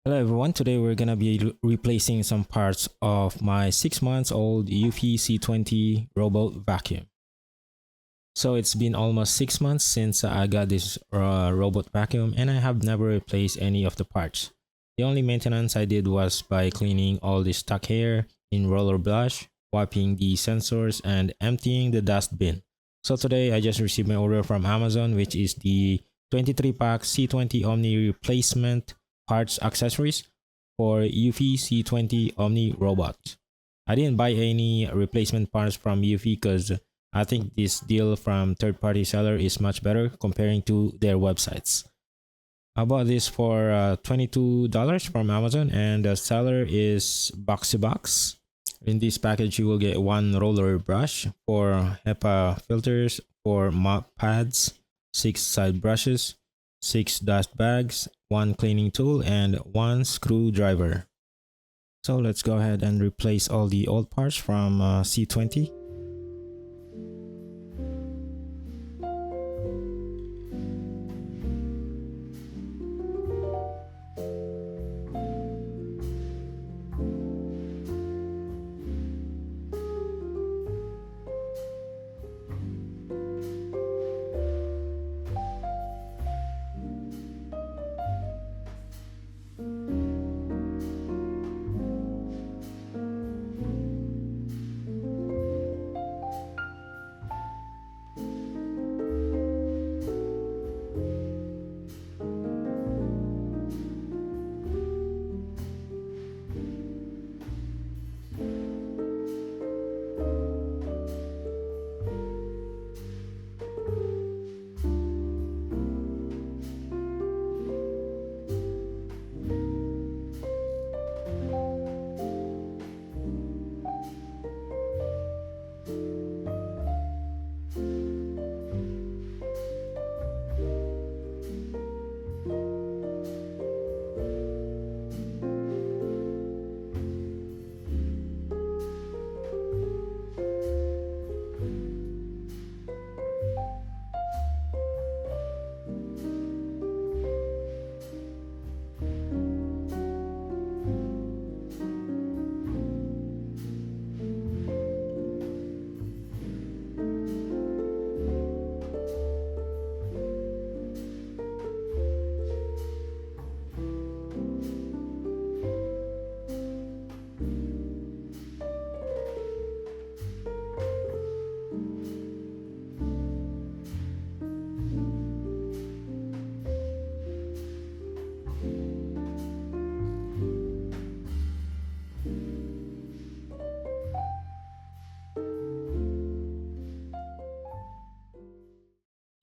Hello everyone, today we're gonna be replacing some parts of my 6 months old Eufy C20 robot vacuum. So it's been almost 6 months since I got this robot vacuum and I have never replaced any of the parts. The only maintenance I did was by cleaning all the stuck hair in roller brush, wiping the sensors and emptying the dust bin. So today I just received my order from Amazon, which is the 23-pack C20 Omni replacement parts accessories for Eufy C20 Omni robot. I didn't buy any replacement parts from Eufy because I think this deal from third-party seller is much better comparing to their websites. I bought this for $22 from Amazon and the seller is Box. In this package you will get one roller brush, 4 HEPA filters, 4 mop pads, 6 side brushes, 6 dust bags, 1 cleaning tool, and 1 screwdriver. So let's go ahead and replace all the old parts from C20.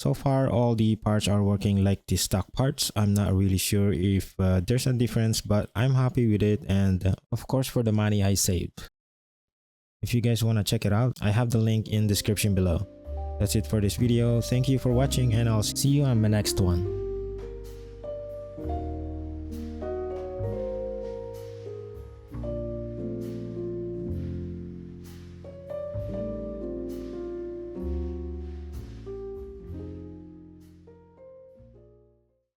So far, all the parts are working like the stock parts. I'm not really sure if there's a difference, but I'm happy with it, and of course for the money I saved. If you guys want to check it out, I have the link in the description below. That's it for this video. Thank you for watching and I'll see you on my next one.